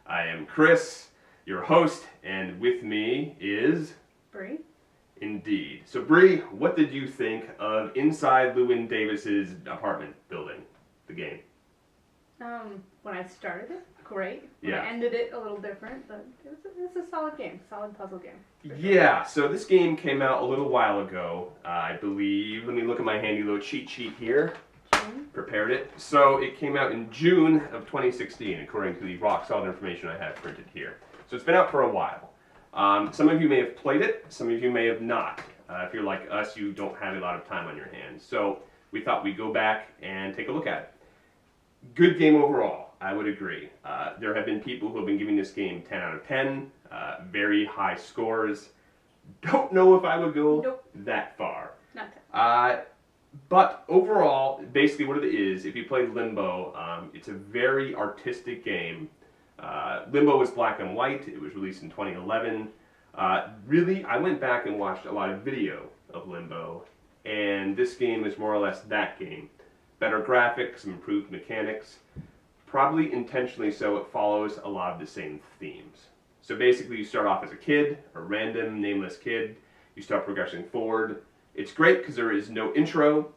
I am Chris, your host, and with me is... Bree. Indeed. So Bree, what did you think of Inside Llewyn Davis's apartment building, the game? When I started it, great. When Yeah. I ended it, a little different, but it's a solid game, solid puzzle game. Yeah, so this game came out a little while ago, I believe. Let me look at my handy little cheat sheet here. June? Prepared it. So it came out in June of 2016, according to the rock solid information I have printed here. So it's been out for a while. Some of you may have played it, some of you may have not. If you're like us, you don't have a lot of time on your hands. So we thought we'd go back and take a look at it. Good game overall, I would agree. There have been people who have been giving this game 10 out of 10, very high scores. Don't know if I would go that far. Not 10. But overall, basically what it is, if you play Limbo, it's a very artistic game. Limbo was black and white. It was released in 2011. Really, I went back and watched a lot of video of Limbo, and this game is more or less that game. Better graphics, improved mechanics. Probably intentionally so, it follows a lot of the same themes. So basically, you start off as a kid, a random, nameless kid. You start progressing forward. It's great because there is no intro.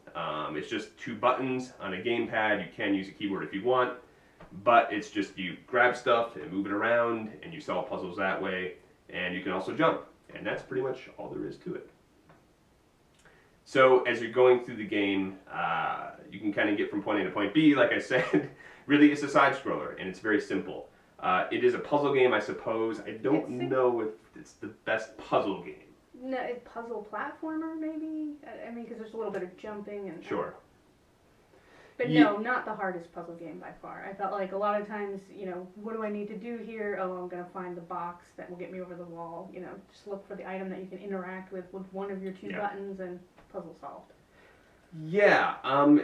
It's just 2 buttons on a gamepad. You can use a keyboard if you want, but it's just you grab stuff and move it around, and you solve puzzles that way, and you can also jump. And that's pretty much all there is to it. So as you're going through the game, you can kind of get from point A to point B. Like I said, really it's a side-scroller, and it's very simple. It is a puzzle game, I suppose. I don't know if it's the best puzzle game. No, it's puzzle platformer, maybe? I mean, because there's a little bit of jumping and... Sure. But no, not the hardest puzzle game by far. I felt like a lot of times, you know, what do I need to do here? Oh, I'm going to find the box that will get me over the wall. You know, just look for the item that you can interact with one of your 2 buttons and puzzle solved. Yeah,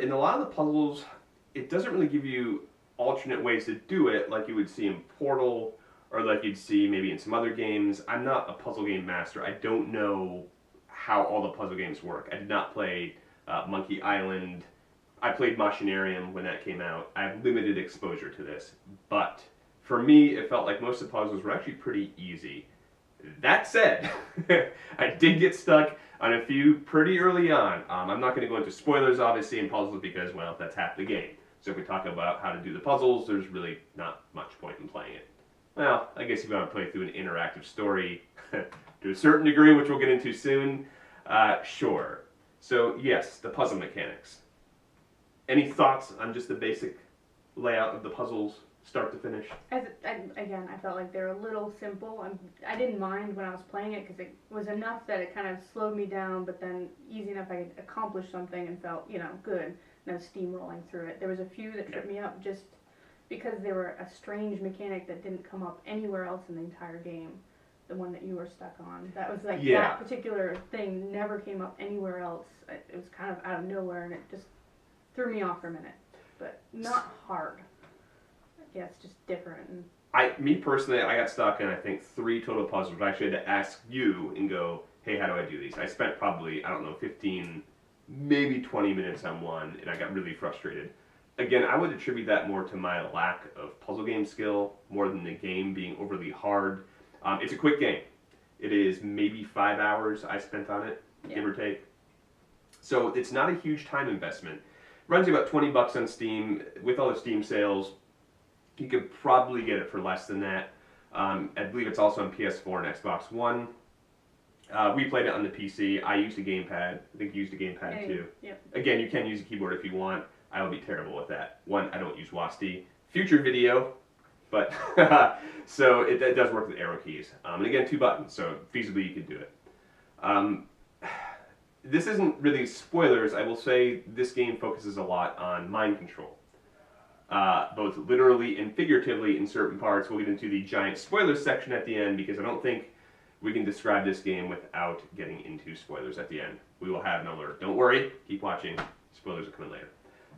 in a lot of the puzzles, it doesn't really give you alternate ways to do it like you would see in Portal or like you'd see maybe in some other games. I'm not a puzzle game master. I don't know how all the puzzle games work. I did not play Monkey Island. I played Machinarium when that came out. I have limited exposure to this, but for me, it felt like most of the puzzles were actually pretty easy. That said, I did get stuck on a few pretty early on. I'm not going to go into spoilers, obviously, in puzzles because, well, that's half the game. So if we talk about how to do the puzzles, there's really not much point in playing it. Well, I guess if you want to play through an interactive story to a certain degree, which we'll get into soon, sure. So, yes, the puzzle mechanics. Any thoughts on just the basic layout of the puzzles, start to finish? Again, I felt like they're a little simple. I didn't mind when I was playing it because it was enough that it kind of slowed me down, but then easy enough I could accomplish something and felt, you know, good. And I was steamrolling through it. There was a few that tripped me up just because they were a strange mechanic that didn't come up anywhere else in the entire game. The one that you were stuck on. That was like, that particular thing never came up anywhere else. It was kind of out of nowhere, and it just threw me off for a minute. But not hard. Yeah, it's just different. Me personally, I got stuck in, I think, 3 total puzzles. I actually had to ask you and go, hey, how do I do these? I spent probably, I don't know, 15, maybe 20 minutes on one, and I got really frustrated. Again, I would attribute that more to my lack of puzzle game skill, more than the game being overly hard. It's a quick game. It is maybe 5 hours I spent on it, give or take. So it's not a huge time investment. Runs you about $20 on Steam. With all the Steam sales, you could probably get it for less than that. I believe it's also on PS4 and Xbox One. We played it on the PC. I used a gamepad. I think you used a gamepad too. Yep. Again, you can use a keyboard if you want. I will be terrible with that. One, I don't use WASD. Future video, but so it does work with arrow keys. And again, 2 buttons, so feasibly you can do it. This isn't really spoilers. I will say this game focuses a lot on mind control. Both literally and figuratively in certain parts. We'll get into the giant spoilers section at the end because I don't think we can describe this game without getting into spoilers at the end. We will have an alert. Don't worry, keep watching. Spoilers are coming later.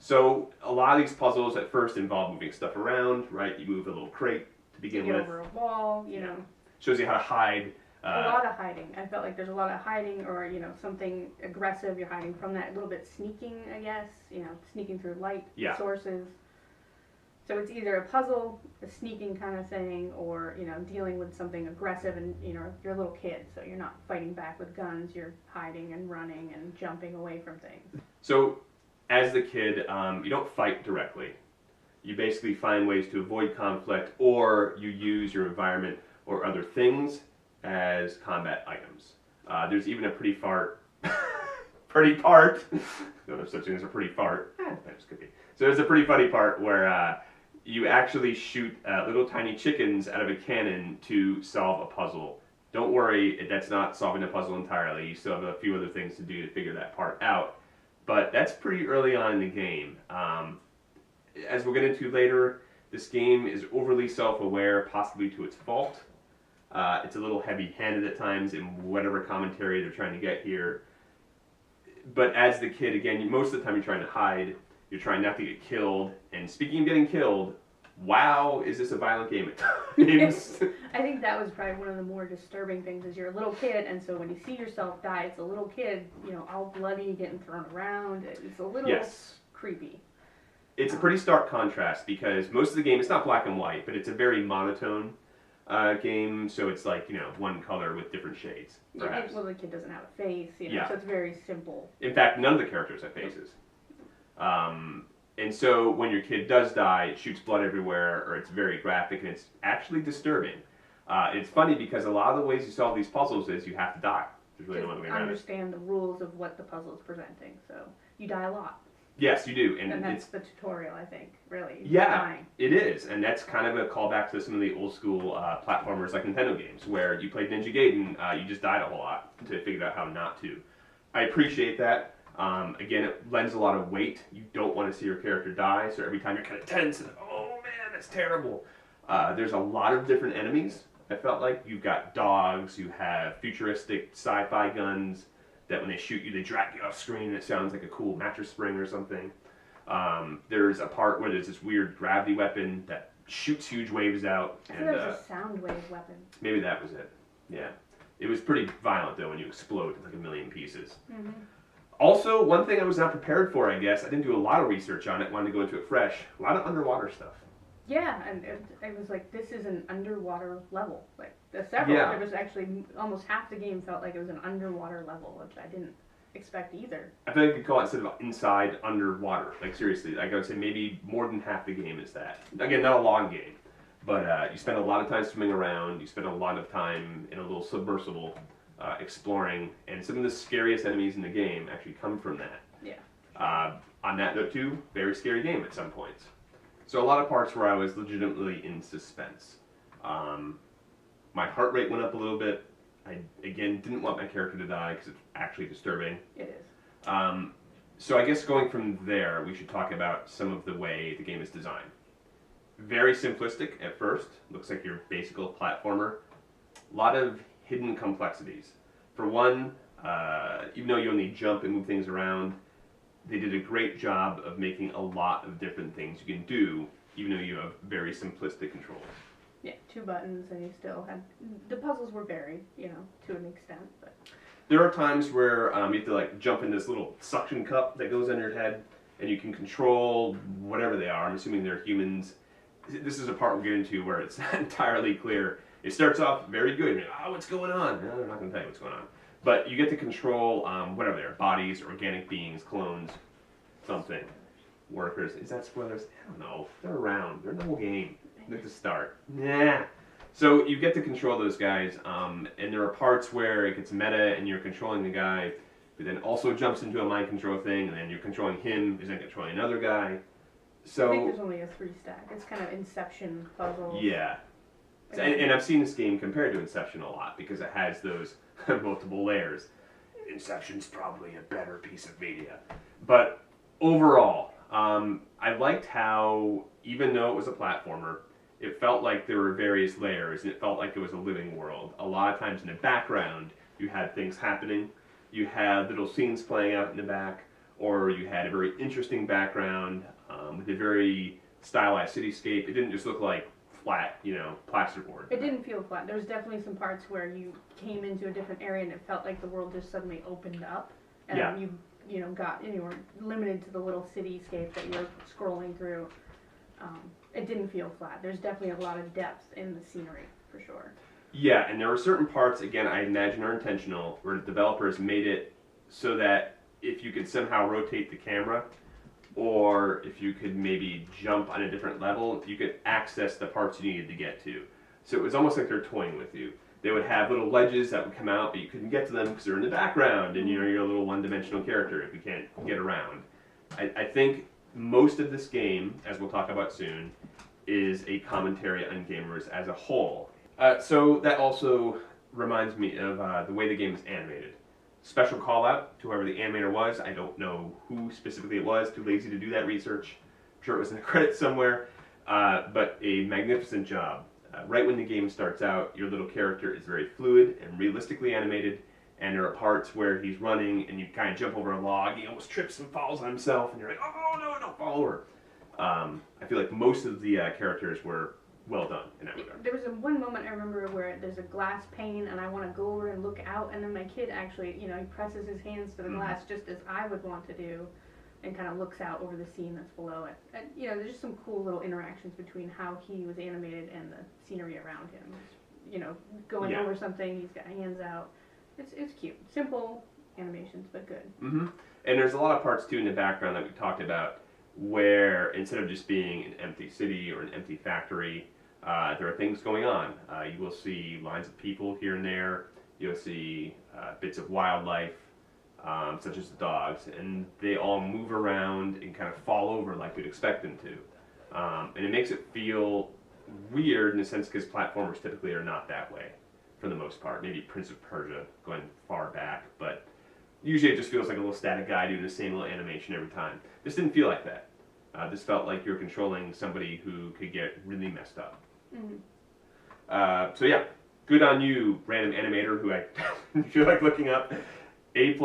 So a lot of these puzzles at first involve moving stuff around, right? You move a little crate to begin with. Get over a wall, you know. Shows you how to hide. A lot of hiding. I felt like there's a lot of hiding, or, you know, something aggressive. You're hiding from that. A little bit sneaking, I guess. You know, sneaking through light sources. So it's either a puzzle, a sneaking kind of thing, or dealing with something aggressive, and you're a little kid, so you're not fighting back with guns. You're hiding and running and jumping away from things. So, as the kid, you don't fight directly. You basically find ways to avoid conflict, or you use your environment or other things as combat items. There's even a pretty part. No, there's such thing as a pretty fart. That just could be. So there's a pretty funny part where you actually shoot little tiny chickens out of a cannon to solve a puzzle. Don't worry, that's not solving the puzzle entirely. You still have a few other things to do to figure that part out. But that's pretty early on in the game. As we'll get into later, this game is overly self-aware, possibly to its fault. It's a little heavy-handed at times in whatever commentary they're trying to get here. But as the kid, again, most of the time you're trying to hide. You're trying not to get killed. And speaking of getting killed, wow, is this a violent game at times? I think that was probably one of the more disturbing things is you're a little kid, and so when you see yourself die, it's a little kid, all bloody, getting thrown around. It's a little creepy. It's a pretty stark contrast because most of the game, it's not black and white, but it's a very monotone game, so it's like, one color with different shades, perhaps. Well, the kid doesn't have a face, so it's very simple. In fact, none of the characters have faces. And so when your kid does die, it shoots blood everywhere, or it's very graphic, and it's actually disturbing. It's funny because a lot of the ways you solve these puzzles is you have to die. There's really no other way around it. Understand the rules of what the puzzle is presenting, so you die a lot. Yes, you do. And that's the tutorial, I think, really. Yeah, it is. And that's kind of a callback to some of the old school platformers like Nintendo games, where you played Ninja Gaiden, you just died a whole lot to figure out how not to. I appreciate that. Again, it lends a lot of weight. You don't want to see your character die, so every time you're kind of tense and, oh man, that's terrible. There's a lot of different enemies, I felt like. You've got dogs, you have futuristic sci-fi guns that when they shoot you, they drag you off screen and it sounds like a cool mattress spring or something. There's a part where there's this weird gravity weapon that shoots huge waves out. I thought that was a sound wave weapon. Maybe that was it, yeah. It was pretty violent though when you explode in like a million pieces. Mm-hmm. Also, one thing I was not prepared for, I guess, I didn't do a lot of research on it, wanted to go into it fresh, a lot of underwater stuff. Yeah, and it was like, this is an underwater level. Like, there was actually, almost half the game felt like it was an underwater level, which I didn't expect either. I feel like you could call it instead of inside, underwater. Like, seriously, like I would say maybe more than half the game is that. Again, not a long game, but you spend a lot of time swimming around, you spend a lot of time in a little submersible exploring, and some of the scariest enemies in the game actually come from that. Yeah. On that note, too, very scary game at some points. So a lot of parts where I was legitimately in suspense. My heart rate went up a little bit. I, again, didn't want my character to die because it's actually disturbing. It is. So I guess going from there, we should talk about some of the way the game is designed. Very simplistic at first. Looks like your basic little platformer. A lot of hidden complexities. For one, even though you only jump and move things around, they did a great job of making a lot of different things you can do, even though you have very simplistic controls. Yeah, 2 buttons, and you still had... The puzzles were varied, to an extent, but... There are times where you have to, like, jump in this little suction cup that goes on your head, and you can control whatever they are. I'm assuming they're humans. This is a part we'll get into where it's not entirely clear. It starts off very good. You're like, oh, what's going on? No, they're not going to tell you what's going on. But you get to control whatever they are, bodies, organic beings, clones, something, workers. Is that spoilers? I don't know. They're around. They're in the whole game. At the start. Yeah. So you get to control those guys, and there are parts where it gets meta and you're controlling the guy, who then also jumps into a mind control thing, and then you're controlling him, who's then controlling another guy. So I think there's only a 3-stack. It's kind of Inception puzzles. Yeah. And I've seen this game compared to Inception a lot because it has those multiple layers. Inception's probably a better piece of media. But overall, I liked how, even though it was a platformer, it felt like there were various layers, and it felt like it was a living world. A lot of times in the background, you had things happening. You had little scenes playing out in the back, or you had a very interesting background with a very stylized cityscape. It didn't just look like flat, plasterboard. It didn't feel flat. There was definitely some parts where you came into a different area, and it felt like the world just suddenly opened up, and you were limited to the little cityscape that you were scrolling through. It didn't feel flat. There's definitely a lot of depth in the scenery, for sure. Yeah, and there were certain parts, again, I imagine are intentional, where the developers made it so that if you could somehow rotate the camera, or if you could maybe jump on a different level, you could access the parts you needed to get to. So it was almost like they're toying with you. They would have little ledges that would come out, but you couldn't get to them because they're in the background, and you know you're a little one-dimensional character if you can't get around. I think most of this game, as we'll talk about soon, is a commentary on gamers as a whole. So that also reminds me of the way the game is animated. Special call out to whoever the animator was. I don't know who specifically it was. Too lazy to do that research. I'm sure it was in the credits somewhere. But a magnificent job. Right when the game starts out, your little character is very fluid and realistically animated. And there are parts where he's running and you kind of jump over a log. He almost trips and falls on himself. And you're like, oh no, don't fall over. I feel like most of the characters were well done in that regard. There was one moment I remember where there's a glass pane and I want to go over and look out, and then my kid actually, he presses his hands to the glass just as I would want to do, and kind of looks out over the scene that's below it. And, there's just some cool little interactions between how he was animated and the scenery around him. Going over something, he's got hands out. It's cute. Simple animations, but good. Mm-hmm. And there's a lot of parts too in the background that we talked about where instead of just being an empty city or an empty factory, there are things going on. You will see lines of people here and there. You'll see bits of wildlife, such as the dogs, and they all move around and kind of fall over like you'd expect them to. And it makes it feel weird in a sense because platformers typically are not that way for the most part. Maybe Prince of Persia going far back, but usually it just feels like a little static guy doing the same little animation every time. This didn't feel like that. This felt like you're controlling somebody who could get really messed up. Mm-hmm. So yeah, good on you, random animator who I feel like looking up. A+.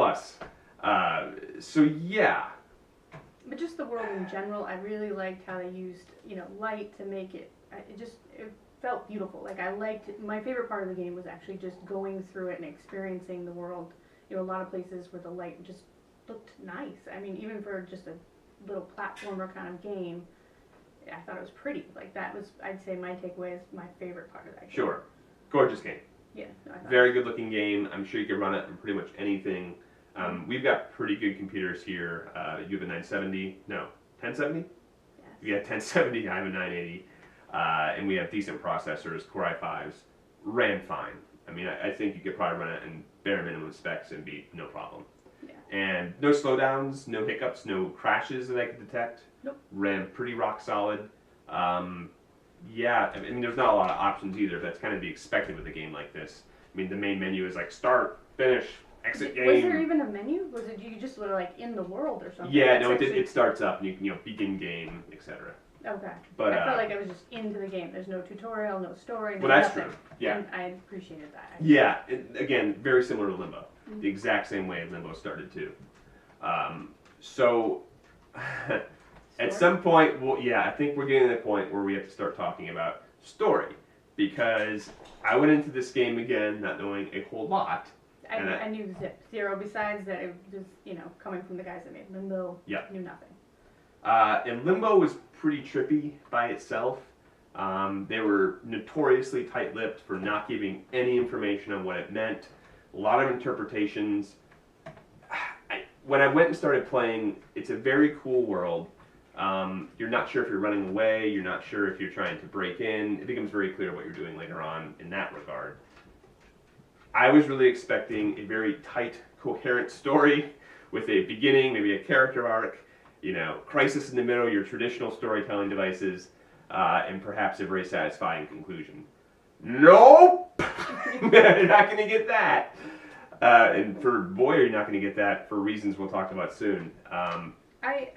So yeah. But just the world in general, I really liked how they used, light to make it. It felt beautiful. Like I liked. My favorite part of the game was actually just going through it and experiencing the world. A lot of places where the light just looked nice. I mean, even for just a little platformer kind of game, I thought it was pretty. Like that was, I'd say, my takeaway is my favorite part of that game. Sure. Gorgeous game. Yeah. Very good looking game. I'm sure you could run it on pretty much anything. We've got pretty good computers here. You have a 970? No, 1070? Yes. You got 1070, I have a 980. And we have decent processors, Core i5s. Ran fine. I mean, I think you could probably run it in bare minimum specs and be no problem. Yeah. And no slowdowns, no hiccups, no crashes that I could detect. Nope. Ran pretty rock solid. Yeah, I mean, there's not a lot of options either. That's kind of be expected with a game like this. I mean, the main menu is like start, finish, exit game. Was there even a menu? Was it you just were like in the world or something? Yeah, no, it starts up and you can begin game, etc. Okay. But I felt like I was just into the game. There's no tutorial, no story, no well, that's nothing. true. Yeah. And I appreciated that. Actually. Yeah, again, very similar to Limbo. Mm-hmm. The exact same way Limbo started too. So at some point, I think we're getting to the point where we have to start talking about story because I went into this game again not knowing a whole lot. I knew zero. Besides that, it was coming from the guys that made Limbo. Yeah. Knew nothing. And Limbo was pretty trippy by itself. They were notoriously tight-lipped for not giving any information on what it meant. A lot of interpretations. When I went and started playing, it's a very cool world. You're not sure if you're running away. You're not sure if you're trying to break in. It becomes very clear what you're doing later on in that regard. I was really expecting a very tight, coherent story with a beginning, maybe a character arc, crisis in the middle, your traditional storytelling devices, and perhaps a very satisfying conclusion. Nope! You're not going to get that. And boy, are you not going to get that for reasons we'll talk about soon. I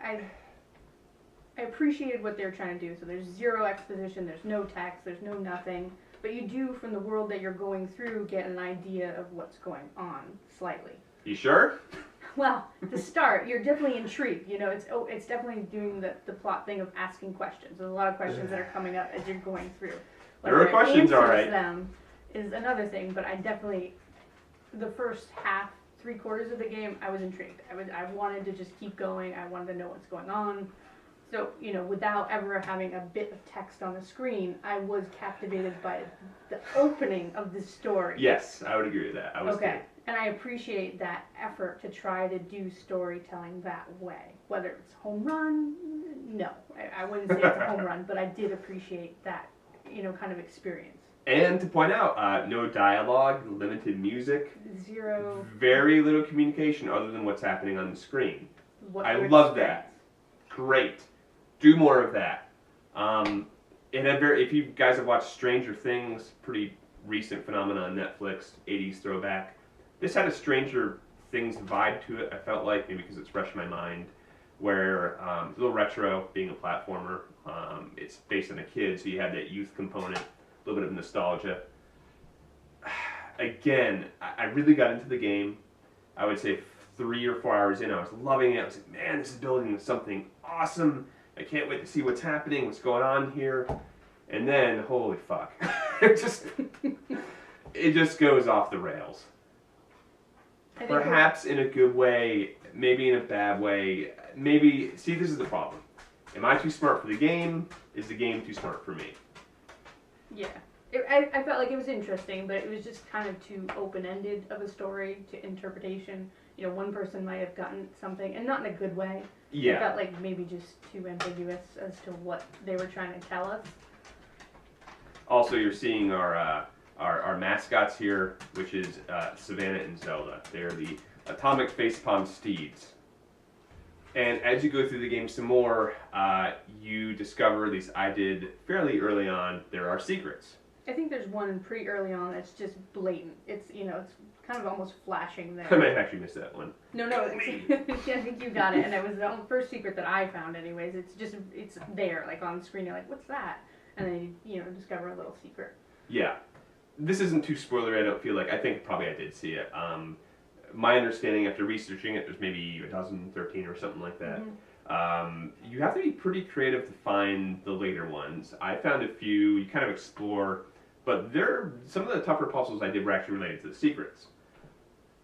appreciated what they're trying to do. So there's zero exposition, there's no text, there's no nothing. But you do, from the world that you're going through, get an idea of what's going on, slightly. You sure? Well, to start, you're definitely intrigued. It's definitely doing the plot thing of asking questions. There's a lot of questions that are coming up as you're going through. There are questions, all right. Them is another thing, but I definitely, the first half, 3/4 of the game, I was intrigued. I wanted to just keep going. I wanted to know what's going on. So, without ever having a bit of text on the screen, I was captivated by the opening of the story. Yes, I would agree with that. I was okay. And I appreciate that effort to try to do storytelling that way. Whether it's home run, no. I wouldn't say it's a home run, but I did appreciate that, kind of experience. And to point out, no dialogue, limited music. Zero. Very little communication other than what's happening on the screen. I love that. Great. Do more of that. If you guys have watched Stranger Things, pretty recent phenomenon on Netflix, 80s throwback, this had a Stranger Things vibe to it, I felt like, maybe because it's fresh in my mind, where it's a little retro, being a platformer. It's based on a kid, so you have that youth component, a little bit of nostalgia. Again, I really got into the game. I would say 3 or 4 hours in, I was loving it. I was like, man, this is building into something awesome. I can't wait to see what's happening, what's going on here. And then, holy fuck, it just goes off the rails. Perhaps in a good way, maybe in a bad way. Maybe, see, this is the problem. Am I too smart for the game? Is the game too smart for me? Yeah. I felt like it was interesting, but it was just kind of too open-ended of a story to interpretation. One person might have gotten something, and not in a good way. Yeah. It felt like maybe just too ambiguous as to what they were trying to tell us. Also, you're seeing our mascots here, which is Savannah and Zelda. They're the Atomic Facepalm Steeds. And as you go through the game some more, you discover, at least I did fairly early on, there are secrets. I think there's one pretty early on that's just blatant. It's, it's kind of almost flashing there. I might have actually missed that one. No, I think you got it, and it was the first secret that I found anyways. It's there, like on the screen, you're like, what's that? And then you discover a little secret. Yeah. This isn't too spoilery, I don't feel like. I think probably I did see it. My understanding after researching it, there's maybe 13 or something like that. Mm-hmm. You have to be pretty creative to find the later ones. I found a few, you kind of explore, but some of the tougher puzzles I did were actually related to the secrets.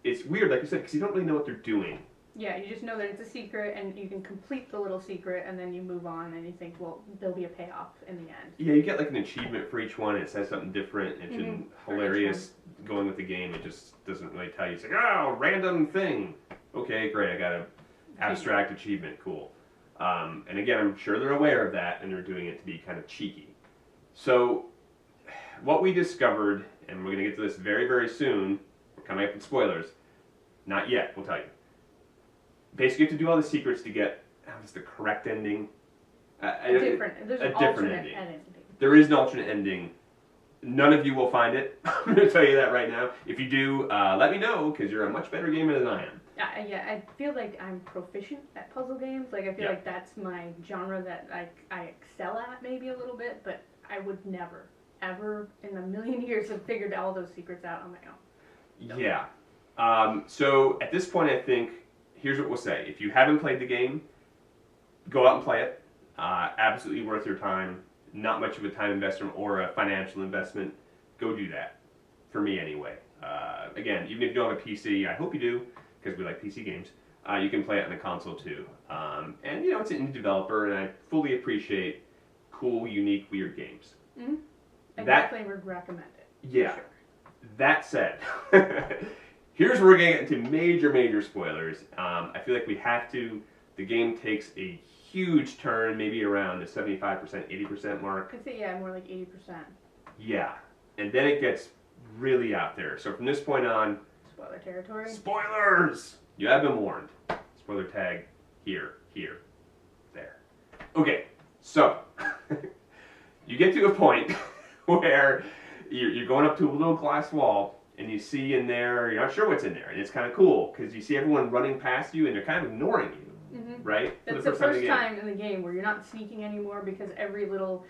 It's weird, like you said, because you don't really know what they're doing. Yeah, you just know that it's a secret, and you can complete the little secret, and then you move on, and you think, well, there'll be a payoff in the end. Yeah, you get like an achievement for each one, and it says something different. It's hilarious going with the game. It just doesn't really tell you. It's like, oh, random thing. Okay, great, I got an abstract achievement, cool. And again, I'm sure they're aware of that, and they're doing it to be kind of cheeky. So, what we discovered, and we're going to get to this very, very soon, we're coming up with spoilers. Not yet, we'll tell you. Basically, you have to do all the secrets to get the correct ending. There's an alternate ending. There is an alternate ending. None of you will find it. I'm going to tell you that right now. If you do, let me know, because you're a much better gamer than I am. Yeah, I feel like I'm proficient at puzzle games. Like, I feel like that's my genre that I excel at maybe a little bit, but I would never, ever in a million years have figured all those secrets out on my own. No. Yeah. So, at this point, I think, here's what we'll say. If you haven't played the game, go out and play it. Absolutely worth your time. Not much of a time investment or a financial investment. Go do that. For me, anyway. Again, even if you don't have a PC, I hope you do, because we like PC games. You can play it on a console, too. And, it's an indie developer, and I fully appreciate cool, unique, weird games. Mm-hmm. I definitely would recommend it. Yeah. Sure. That said, here's where we're going to get into major, major spoilers. I feel like we have to. The game takes a huge turn, maybe around the 75%, 80% mark. I'd say, more like 80%. Yeah. And then it gets really out there. So from this point on... Spoiler territory. Spoilers! You have been warned. Spoiler tag here, there. Okay, so you get to a point where you're going up to a little glass wall, and you see in there, you're not sure what's in there, and it's kind of cool, because you see everyone running past you, and they're kind of ignoring you, right? That's the first time in the game where you're not sneaking anymore, because every little,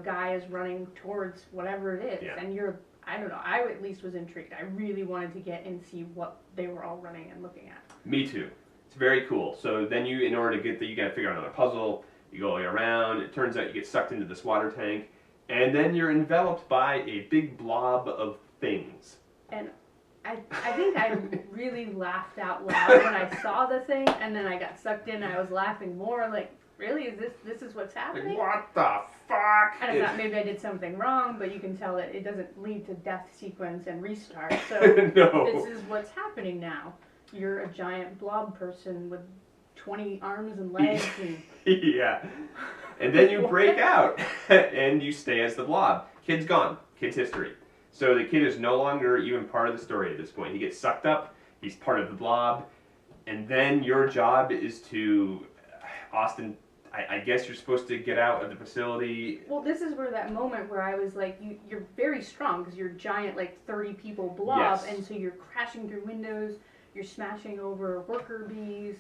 guy is running towards whatever it is, and you're, I don't know, I at least was intrigued. I really wanted to get and see what they were all running and looking at. Me too. It's very cool. So then in order to get there, you got to figure out another puzzle, you go around, it turns out you get sucked into this water tank, and then you're enveloped by a big blob of things. And I think I really laughed out loud when I saw the thing, and then I got sucked in, and I was laughing more, like, really? This is what's happening? Like, what the fuck? And I thought maybe I did something wrong, but you can tell that it doesn't lead to death sequence and restart. So No. this is what's happening now. You're a giant blob person with 20 arms and legs. And... Yeah. And then you break out and you stay as the blob. Kid's gone. Kid's history. So the kid is no longer even part of the story at this point. He gets sucked up. He's part of the blob. And then your job is to, Austin, I guess you're supposed to get out of the facility. Well, this is where that moment where I was like, you're very strong because you're a giant, like 30 people blob. Yes. And so you're crashing through windows. You're smashing over worker bees.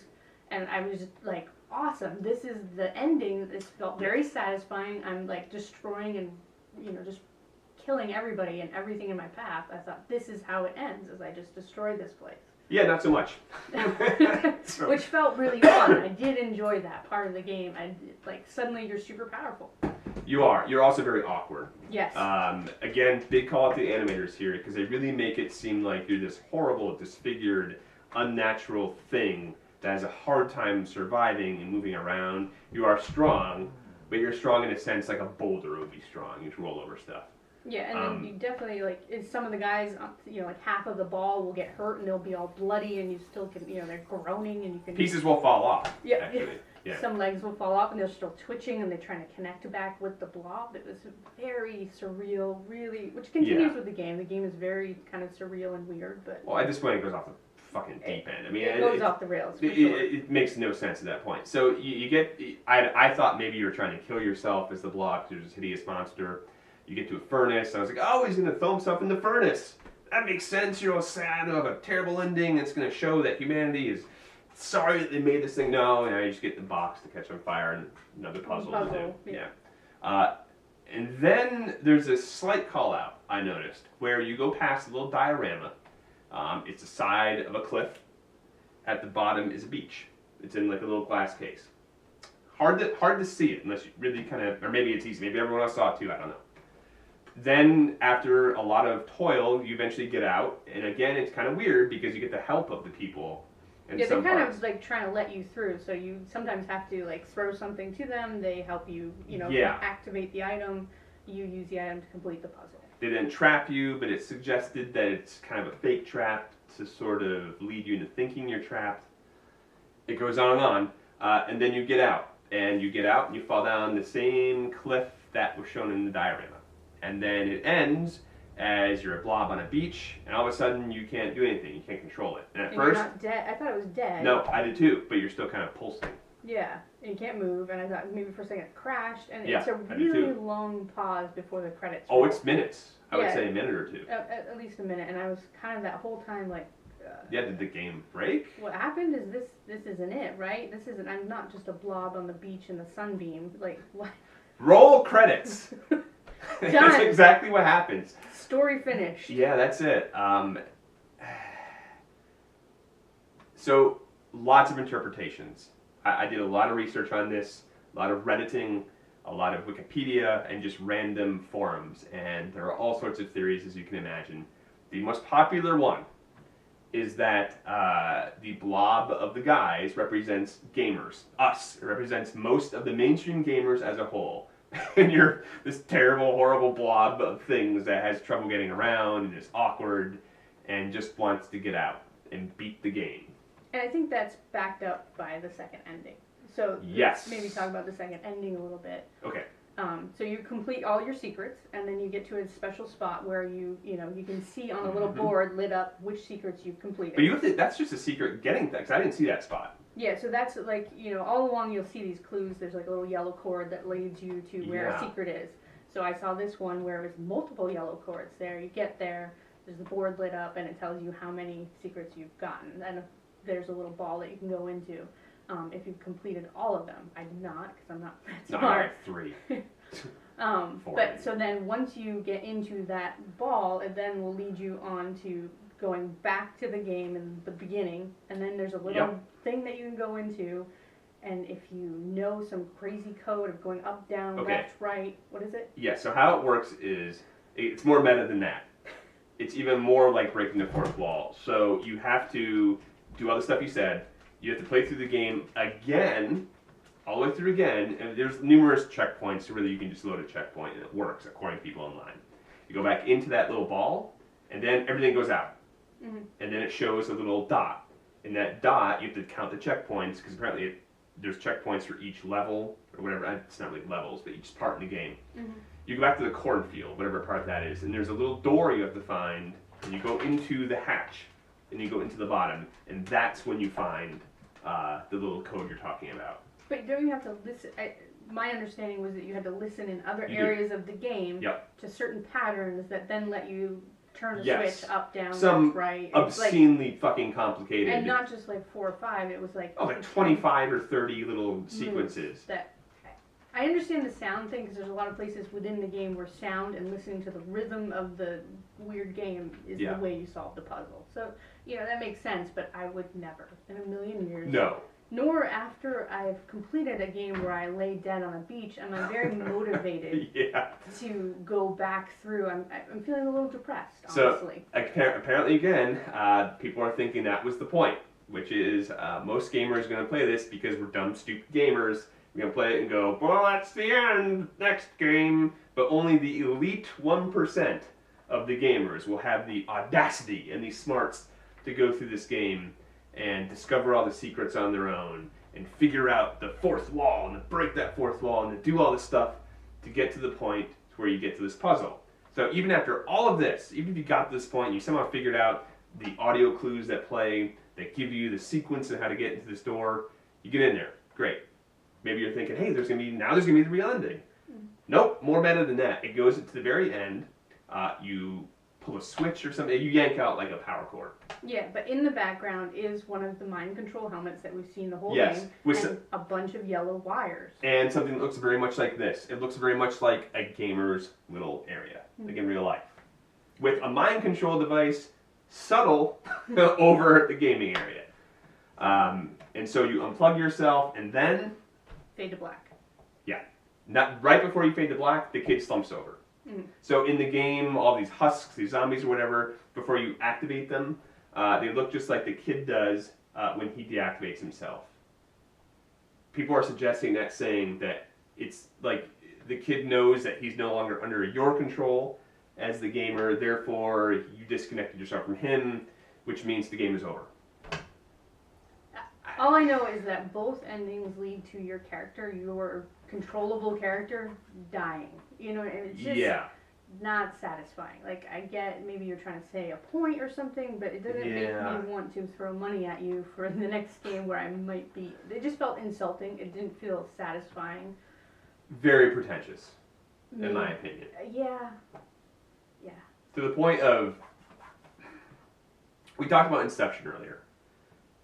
And I was just like, awesome. This is the ending. This felt very satisfying. I'm like destroying and, just killing everybody and everything in my path. I thought, this is how it ends, as I just destroy this place. Yeah, not so much. Which felt really fun. I did enjoy that part of the game. Suddenly you're super powerful. You are. You're also very awkward. Yes. Again, big call out to the animators here because they really make it seem like you're this horrible, disfigured, unnatural thing that has a hard time surviving and moving around. You are strong, but you're strong in a sense like a boulder would be strong. You just roll over stuff. Yeah, and then you definitely, some of the guys, half of the ball will get hurt and they'll be all bloody and you still can, they're groaning and you can... Pieces will fall off, yeah, actually. Yeah. Some legs will fall off and they're still twitching and they're trying to connect back with the blob. It was very surreal, really, which continues with the game. The game is very kind of surreal and weird, but... Well, at this point it goes off the fucking deep end. I mean, it goes off the rails, for sure. It makes no sense at that point. So you get... I thought maybe you were trying to kill yourself as the blob because there's this hideous monster. You get to a furnace. I was like, oh, he's going to throw himself in the furnace. That makes sense. You're all sad. You'll have a terrible ending. It's going to show that humanity is sorry that they made this thing. No, you just get the box to catch on fire and another puzzle to do. Yeah. And then there's a slight call out I noticed where you go past a little diorama. It's the side of a cliff. At the bottom is a beach. It's in like a little glass case. Hard to see it unless you really kind of, or maybe it's easy. Maybe everyone else saw it too. I don't know. Then, after a lot of toil, you eventually get out, and again, it's kind of weird because you get the help of the people. Yeah, they're kind of like trying to let you through, so you sometimes have to like throw something to them. They help you, activate the item. You use the item to complete the puzzle. They then trap you, but it's suggested that it's kind of a fake trap to sort of lead you into thinking you're trapped. It goes on, and then you get out, and you fall down the same cliff that was shown in the diorama. And then it ends as you're a blob on a beach, and all of a sudden you can't do anything. You can't control it. And at first, you're not dead. I thought it was dead. No, I did too, but you're still kind of pulsing. Yeah, and you can't move, and I thought maybe for a second it crashed, and Yeah, it's a really long pause before the credits roll. roll. It's minutes. I would say a minute or two. At least a minute, and I was kind of that whole time like... yeah, did the game break? What happened is this isn't it, right? This isn't... I'm not just a blob on the beach in the sunbeam. Like, what? Roll credits! That's exactly what happens. Story finished. Yeah, that's it. So, lots of interpretations. I did a lot of research on this, a lot of Redditing, a lot of Wikipedia, and just random forums. And there are all sorts of theories, as you can imagine. The most popular one is that the blob of the guys represents gamers, us. It represents most of the mainstream gamers as a whole. And you're this terrible, horrible blob of things that has trouble getting around and is awkward and just wants to get out and beat the game. And I think that's backed up by the second ending. So yes. Let's maybe talk about the second ending a little bit. Okay. So you complete all your secrets, and then you get to a special spot where you can see on a little board lit up which secrets you've completed. But that's just a secret getting things. I didn't see that spot. Yeah, so that's like, all along you'll see these clues. There's like a little yellow cord that leads you to where a secret is. So I saw this one where it was multiple yellow cords there. You get there, there's the board lit up, and it tells you how many secrets you've gotten. And there's a little ball that you can go into if you've completed all of them. I did not, because I'm not that smart. No, I got 3. But so then once you get into that ball, it then will lead you on to going back to the game in the beginning, and then there's a little thing that you can go into, and if you know some crazy code of going up, down, left, right, what is it? Yeah, so how it works is, it's more meta than that. It's even more like breaking the fourth wall. So you have to do all the stuff you said. You have to play through the game again all the way through again, and there's numerous checkpoints where you can just load a checkpoint and it works according to people online. You go back into that little ball, and then everything goes out. Mm-hmm. And then it shows a little dot. In that dot, you have to count the checkpoints, because apparently there's checkpoints for each level, or whatever. It's not really levels, but each part in the game. Mm-hmm. You go back to the cornfield, whatever part that is, and there's a little door you have to find, and you go into the hatch, and you go into the bottom, and that's when you find the little code you're talking about. But don't you have to listen? My understanding was that you had to listen in other areas of the game to certain patterns that then let you turn the switch up, down, left, right. Obscenely fucking complicated. And not just like 4 or 5, it was like... Oh, like 25 or 30 little sequences. That I understand the sound thing, because there's a lot of places within the game where sound and listening to the rhythm of the weird game is the way you solve the puzzle. So, that makes sense, but I would never, in a million years... No. Nor after I've completed a game where I lay dead on a beach, and I'm very motivated to go back through. I'm feeling a little depressed, honestly. So, apparently again, people are thinking that was the point, which is most gamers are going to play this because we're dumb, stupid gamers. We're going to play it and go, well, that's the end, next game. But only the elite 1% of the gamers will have the audacity and the smarts to go through this game and discover all the secrets on their own, and figure out the fourth wall, and to break that fourth wall, and to do all this stuff to get to the point where you get to this puzzle. So even after all of this, even if you got to this point, and you somehow figured out the audio clues that play, that give you the sequence of how to get into this door, you get in there. Great. Maybe you're thinking, hey, there's gonna be the real ending. Nope, more meta than that. It goes to the very end. You pull a switch or something, you yank out like a power cord. Yeah, but in the background is one of the mind control helmets that we've seen the whole game, and a bunch of yellow wires. And something that looks very much like this. It looks very much like a gamer's little area, like in real life. With a mind control device subtle over the gaming area. And so you unplug yourself, and then... Fade to black. Yeah. Not right before you fade to black, the kid slumps over. So in the game, all these husks, these zombies or whatever, before you activate them, they look just like the kid does when he deactivates himself. People are suggesting that, saying that it's like the kid knows that he's no longer under your control as the gamer, therefore you disconnected yourself from him, which means the game is over. All I know is that both endings lead to your character, your controllable character, dying. And it's just not satisfying. Like, I get maybe you're trying to say a point or something, but it doesn't make me want to throw money at you for the next game where I might be... It just felt insulting. It didn't feel satisfying. Very pretentious, in my opinion. Yeah. To the point of... We talked about Inception earlier.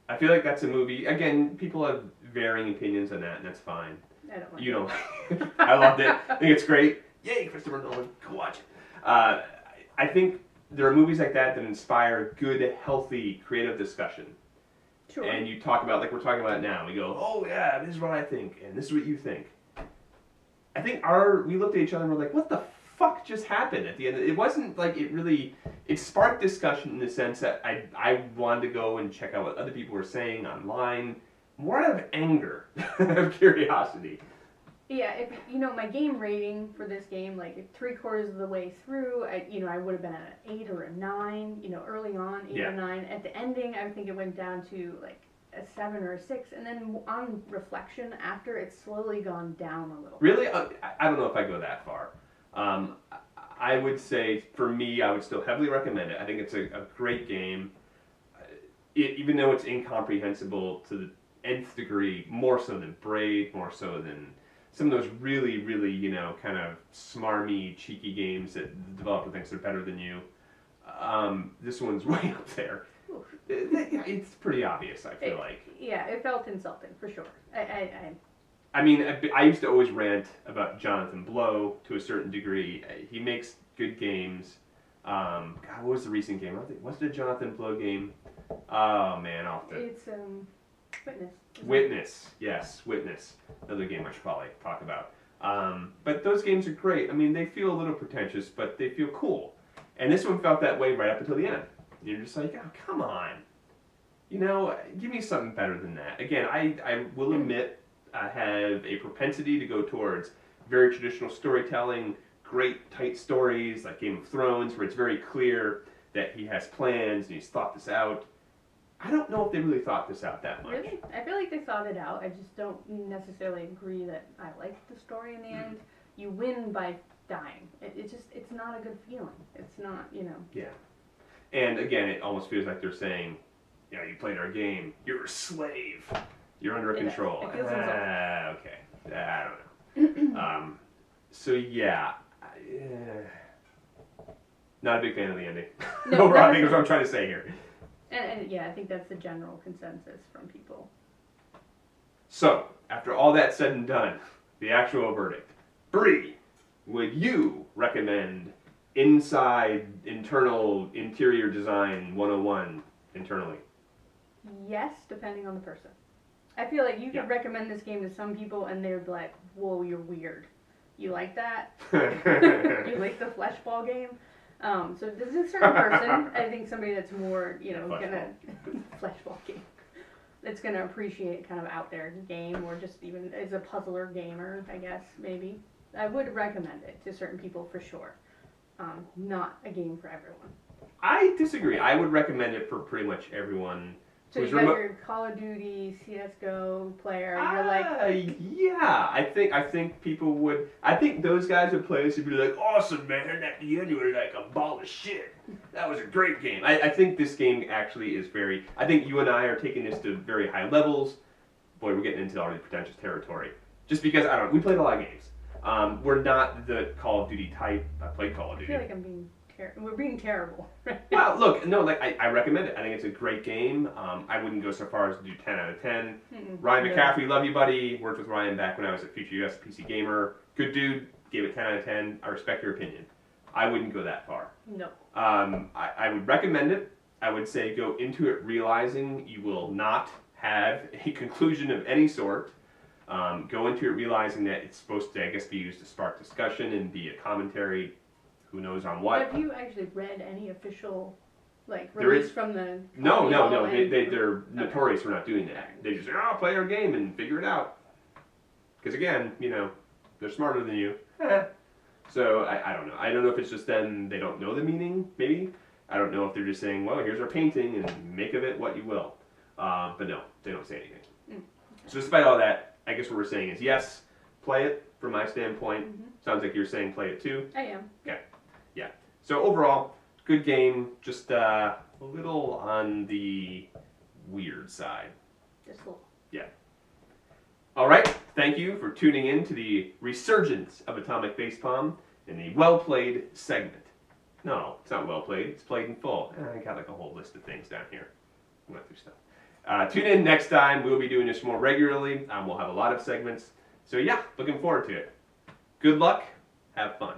I feel like that's a movie... Again, people have varying opinions on that, and that's fine. I don't like You don't like it. I loved it. I think it's great. Yay, Christopher Nolan. Go watch it. I think there are movies like that that inspire good, healthy, creative discussion. Sure. And you talk about, like we're talking about now, we go, oh yeah, this is what I think, and this is what you think. I think we looked at each other and we're like, what the fuck just happened at the end? It wasn't like it sparked discussion in the sense that I wanted to go and check out what other people were saying online, more out of anger, of curiosity. Yeah, my game rating for this game, like 3/4 of the way through, I would have been at an 8 or a 9, early on, 8 or 9. At the ending, I think it went down to like a 7 or a 6, and then on reflection after, it's slowly gone down a little. Really? I don't know if I go that far. I would say, for me, I would still heavily recommend it. I think it's a great game. Even though it's incomprehensible to the nth degree, more so than Braid, more so than some of those really, really, kind of smarmy, cheeky games that the developer thinks are better than you. This one's way up there. It's pretty obvious, I feel like. Yeah, it felt insulting, for sure. I mean, I used to always rant about Jonathan Blow to a certain degree. He makes good games. God, what was the recent game? Was it a Jonathan Blow game? Oh, man, It's, Witness. Witness, yes, Witness. Another game I should probably talk about. But those games are great. I mean, they feel a little pretentious, but they feel cool. And this one felt that way right up until the end. You're just like, oh, come on. Give me something better than that. Again, I will admit, have a propensity to go towards very traditional storytelling, great tight stories like Game of Thrones, where it's very clear that he has plans and he's thought this out. I don't know if they really thought this out that much. Really? I feel like they thought it out. I just don't necessarily agree that I liked the story in the end. You win by dying. It's not a good feeling. It's not, you know. Yeah. And again, it almost feels like they're saying, you know, you played our game. You're a slave. You're under control. It feels Okay. I don't know. So yeah. Not a big fan of the ending. No, Overall, I think that's what I'm trying to say here. And yeah, I think that's the general consensus from people. So, after all that said and done, the actual verdict. Bree, would you recommend interior design 101 internally? Yes, depending on the person. I feel like you could recommend this game to some people and they'd be like, whoa, you're weird. You like that? You like the flesh ball game? So this is a certain person. I think somebody that's more, you know, flesh ball game. That's gonna appreciate kind of out there game, or just even as a puzzler gamer, I guess maybe. I would recommend it to certain people for sure. Not a game for everyone. I disagree. I would recommend it for pretty much everyone. So you got your Call of Duty, CS:GO player. You're like, yeah. I think people would. I think those guys would play this and be like, awesome, man. At the end, you were like a ball of shit. That was a great game. I think this game actually is very. I think you and I are taking this to very high levels. Boy, we're getting into already pretentious territory. Just because I don't know. We played a lot of games. We're not the Call of Duty type. I played Call of Duty. I feel like I'm being. We're being terrible. Well, look, no, like I recommend it. I think it's a great game. I wouldn't go so far as to do 10 out of 10. Ryan McCaffrey, love you, buddy. Worked with Ryan back when I was at Future US PC Gamer. Good dude. Gave it 10 out of 10. I respect your opinion. I wouldn't go that far. No. I would recommend it. I would say go into it realizing you will not have a conclusion of any sort. Go into it realizing that it's supposed to, I guess, be used to spark discussion and be a commentary. Who knows on what? Have you actually read any official, like, release from the... No. They're notorious for not doing that. They just say, oh, play our game and figure it out. Because again, you know, they're smarter than you. So, I don't know. I don't know if it's just them, they don't know the meaning, maybe. I don't know if they're just saying, well, here's our painting and make of it what you will. But no, they don't say anything. So despite all that, I guess what we're saying is yes, play it from my standpoint. Sounds like you're saying play it too. I am. Okay. Yeah. So overall, good game. Just a little on the weird side. Just a little. Yeah. All right. Thank you for tuning in to the resurgence of Atomic Facepalm in the well played segment. No, it's not well played. It's played in full. I got like a whole list of things down here. I went through stuff. Tune in next time. We'll be doing this more regularly. We'll have a lot of segments. So yeah, looking forward to it. Good luck. Have fun.